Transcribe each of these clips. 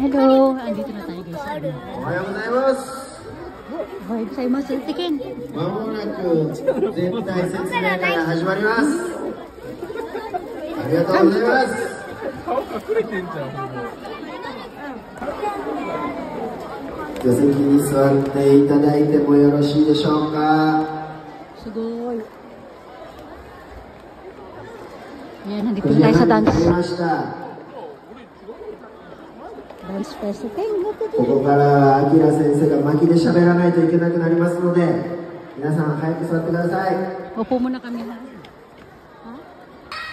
Hello! Andito na tayo guys. Ohayou gozaimasu. Ohayou gozaimasu. Tikin! まもなく全体説明会が始まります。ありがとうございます。顔隠れてんじゃん。座席に座っていただいてもよろしいでしょうか。すごい。Ayan, nandito tayo sa dance. Dance fest. ここからはアキラ先生が巻きで喋らないといけなくなりますので、皆さん早く座ってください。Opo muna kami na.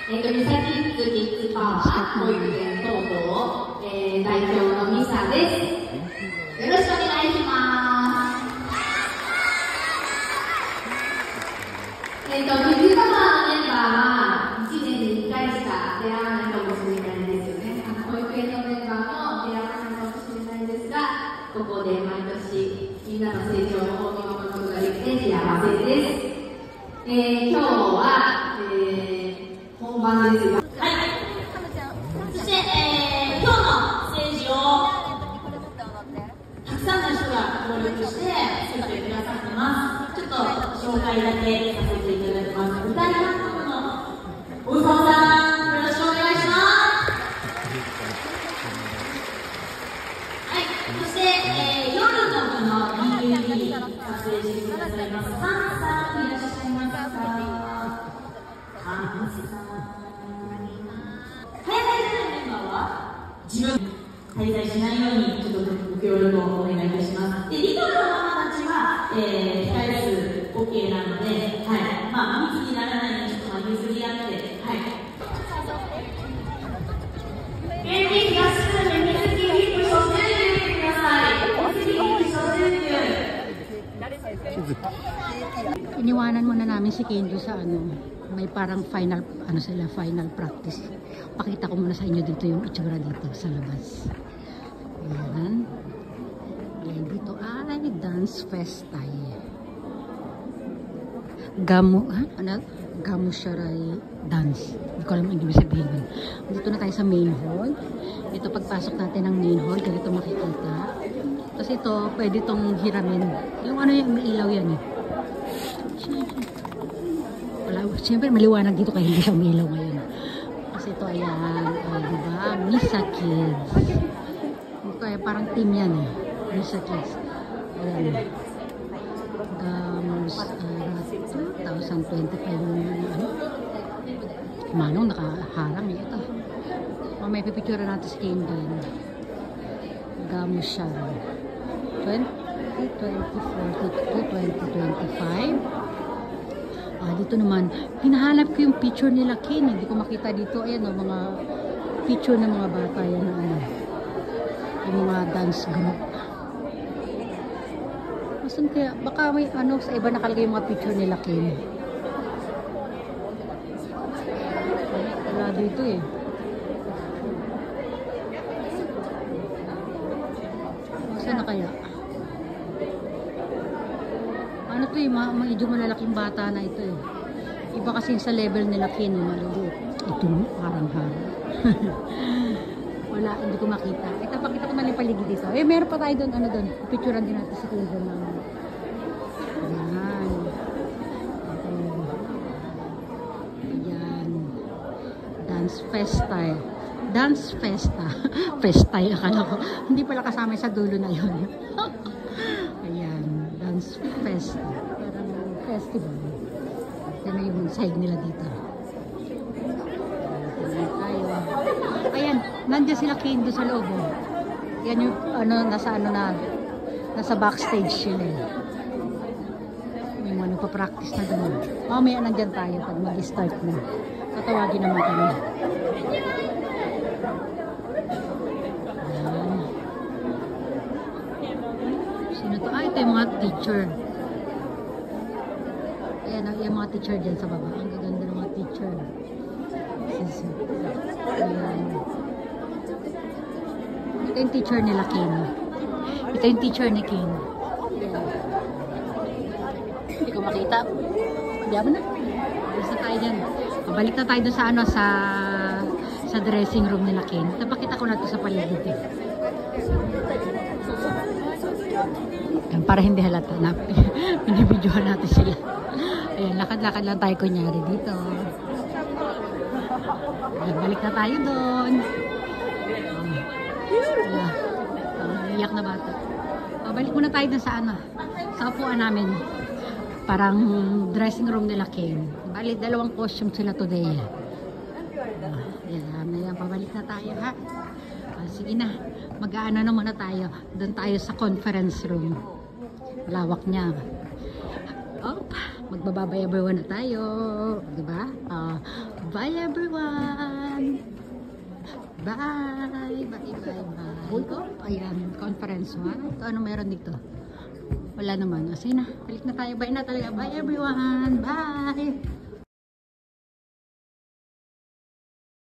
ミサキッズキッズパワー保育園等々、代表のミサです。よろしくお願いします。キッズパワーのメンバーは1年に1回しか出会わないかもしれないんですよね。保育園のメンバーも出会わないかもしれないんですが、ここで毎年みんなの成長を見守ることができて幸せです。今日は、本番ですよ。はい。そして、今日のステージをたくさんの人が協力して作ってくださってます。ちょっと紹介だけさせていただきます。歌い担当の大沢さん、よろしくお願いします。はい。そして、夜の部の DVD 撮影してくださいます。ハンさんいらっしゃいますか？ハンさん。自分滞在しないようにちょっとご協力をお願いいたします。で、リトルのママたちは、控え室 OK なので、はい、まあ密にならないようにちょっと譲り合って、はい。元気がするので水着ヒップ小集中ください。水着ヒップ小集中。Iniwanan muna namin si Kendo sa may parang final final practice. Pakita ko muna sa inyo dito yung itsura dito sa labas. Ayan. Ayan, dito ay dance fest tayo. Gamu Sharai dance. Hindi ko alam ang ibig sabihin. Dito na tayo sa main hall. Ito pagpasok natin ng main hall, ganito makikita. Tapos ito, pwede itong hiramin. Yung yung may ilaw yan eh. Siyempre maliwanag dito kaya hindi siya umilaw ngayon. Kasi ito ayan, diba? Misa Kids. Kaya parang team yan eh. Misa Kids. Ayan. Gams 2025 Manong nakaharang eh. Ito. May pipicture natin si Kendo. Gams siya. 2024 to 2025. Dito naman, hinahanap ko yung picture nila Ken. Hindi ko makita dito. Ayan mga picture ng mga bata yan na yung mga dance group. Masan kaya? Baka may sa iba nakalagay yung mga picture nila Ken. Wala dito eh. Saan na kaya? Ano to medyo malalaking bata na ito eh. Iba kasi sa level nila Ken, maliliit. Ito parang hara. Wala, hindi ko makita. Ito, pakita ko na yung paligid dito. Meron pa tayo doon, picturean din natin sa Ken doon. Ayan. Ayan. Dance festa eh. Dance festa. Festa eh, akala ko. Hindi pala kasama sa dulo na yun. Ayan. Dance festa. Parang festival. Ito na yung side nila dito. Ayan, nandiyan sila Kendo sa loob. Yan yung nasa backstage sila. May mga nagpa-practice na doon. Mamaya nandiyan tayo pag mag-start na. Tatawagin naman kami. Ayan. Sino to? Ito yung mga teacher. Ayan, yung mga teacher dyan sa baba. Ang gaganda ng mga teacher. Ayan. Ito yung teacher nila Ken. Ito yung teacher ni Ken. Hindi ko makita. Hindi mo na. Basta tayo dyan. Balik na tayo doon sa sa dressing room nila Ken. Napakita ko na ito sa paligid. Yan, para hindi halata na binibidyohan natin sila. Ayan, lakad-lakad lang tayo kunyari dito. Ayan, balik na tayo doon. Iyak na bata. Balik muna tayo dun sa sa upuan namin. Parang dressing room nila Ken. Balik, dalawang costume sila today. Ayan, pabalik na tayo ha. Sige na, mag-aano na muna tayo. Doon tayo sa conference room. Lawak niya. Magbababay everyone na tayo. Diba? Bye everyone! Bye! Ayan, conference 1. Ito, ano meron dito? Wala naman. Sige na, balik na tayo. Bye na talaga. Bye everyone! Bye!